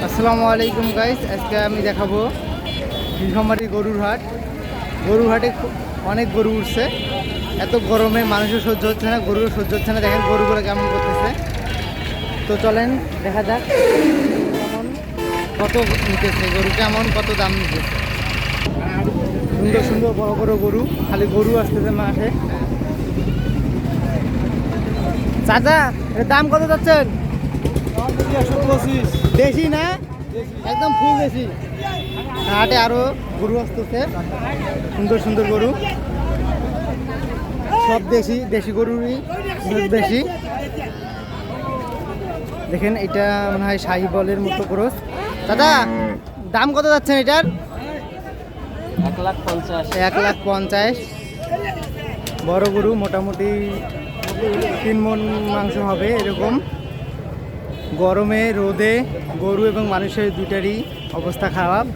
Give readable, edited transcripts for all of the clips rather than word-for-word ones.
আসসালামু আলাইকুম গাইস, আজকে আমি দেখাবো নীলফামারী গরুর হাট। গরুর হাটে অনেক গরু উঠছে। এত গরমে মানুষের সহ্য হচ্ছে না, গরুরও সহ্য হচ্ছে না। দেখেন গরুগুলো কেমন করতেছে। তো চলেন দেখা যাক কেমন কত নিতেছে গরু, কেমন কত দাম নিতেছে। সুন্দর সুন্দর বড় বড় গরু, খালি গরু আসতেছে মাঠে। চাচা, এর দাম কত যাচ্ছেন? 125। দেশি না, একদম ফুল দেশি। হাটে আরো গরু আসতেছে, সুন্দর সুন্দর গরু, সব দেশি দেশি গরুরই বেশি। দেখেন এটা মনে হয় শাহিবলের মতো ক্রস। দাদা, দাম কত যাচ্ছেন এটার? 1,50,000। 1,50,000। বড় গরু, মোটামুটি 3 মণ মাংস হবে এরকম। গরমে রোদে গরু এবং মানুষের দুটারই অবস্থা খারাপ।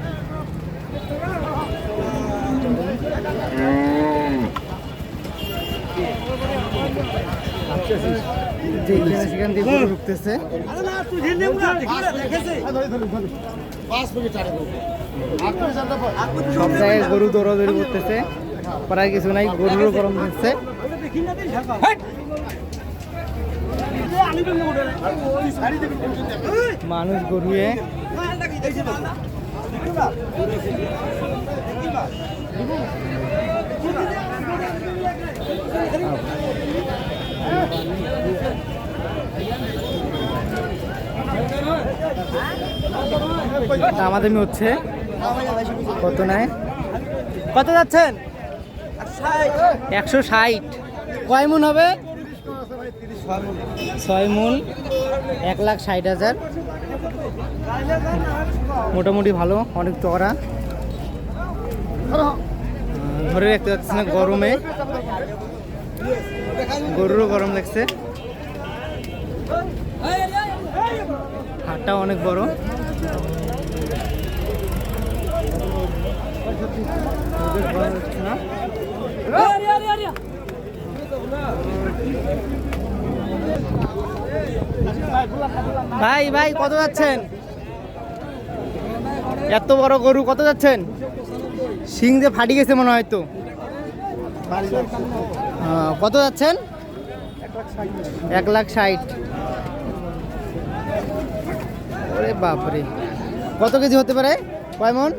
সেখান থেকে গরু ঢুকতেছে। সব জায়গায় গরু দৌড়াদৌড়ি করতেছে, করার কিছু নাই, গরুরও গরম দিচ্ছে। মানুষ গরুয়ে দামাদামি হচ্ছে। কত নেয়, কত যাচ্ছেন? 160। কয় মণ হবে? 6 মণ, 1,60,000। মোটামুটি ভালো, অনেক চড়া। ধরে রাখতে পারছি না গরমে, গরুরও গরম লাগছে। হাটটা অনেক বড়। ভাই ভাই, কত যাচ্ছেন? এত বড় গরু কত যাচ্ছেন? সিং যে ফাটি গেছে মনে হয় তো। কত যাচ্ছেন? 1,60,000। ওরে বাপরে, কত কেজি হতে পারে? কয় মণ?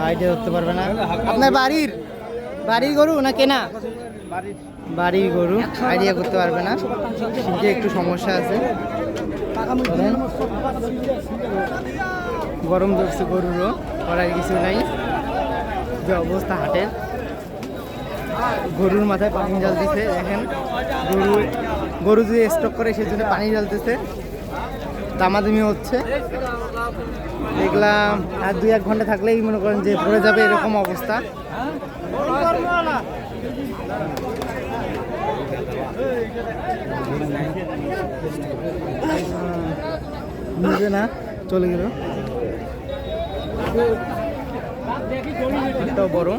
আইডিয়া করতে পারবে না। আপনার বাড়ির গরু না কেনা? বাড়ির গরু, আইডিয়া করতে পারবে না, কিন্তু একটু সমস্যা আছে। গরম ধরছে গরুরও, করার কিছু নাই। যে অবস্থা হাটের, গরুর মাথায় পানি জ্বালতেছে। দেখেন গরু যদি স্টক করে সেই জন্য পানি জ্বালতেছে। দামাদামি হচ্ছে। দেখলাম আর 2-1 ঘন্টা থাকলেই মনে করেন যে পড়ে যাবে, এরকম অবস্থা। বুঝবে না, চলে গেল। একটাও বড়।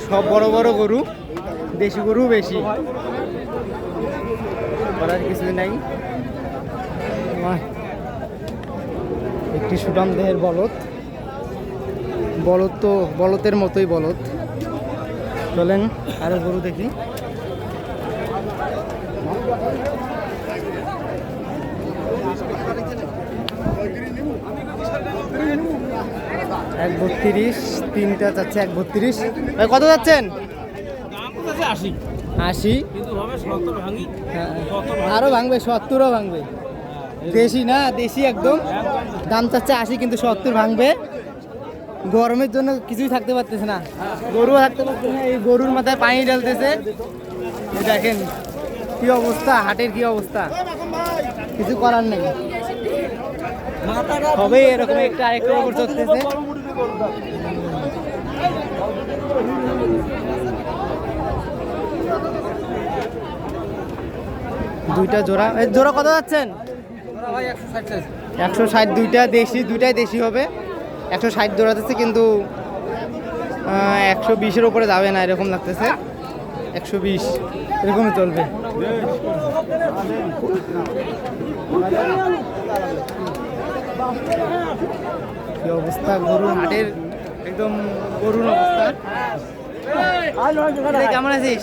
সব বড় বড় গরু, দেশি গরু বেশি, করার কিছু নাই। একটি সুঠাম দেহের বলদ, তো বলদের মতোই বলদ। চলেন আরো গরু দেখি। এক 32, 3টা চাচ্ছে 1,32। ভাই কত যাচ্ছেন? 80। আরো ভাঙবে, 70ও ভাঙবে। দেশি না, দেশি একদম। দাম চাচ্ছে 80, কিন্তু 70 ভাঙবে। গরমের জন্য কিছুই থাকতে পারতেছে না, গরুও থাকতে পারতেছে না। এই গরুর মাথায় পানি ঢালতেছে। দেখেন কি অবস্থা, হাটের কি অবস্থা, কিছু করার নেই। হবে এরকম একটা আরেকটা উপর চলতেছে। দুইটা জোড়া, জোড়া কত যাচ্ছেন? 160। দুইটা দেশি, দুইটাই দেশি হবে। 160 দৌড়াতেছে, কিন্তু 120-এর উপরে যাবে না এরকম লাগতেছে, 120 এরকমই চলবে। কি অবস্থা গরুর হাটের, একদম গরুর অবস্থা। কেমন আছিস?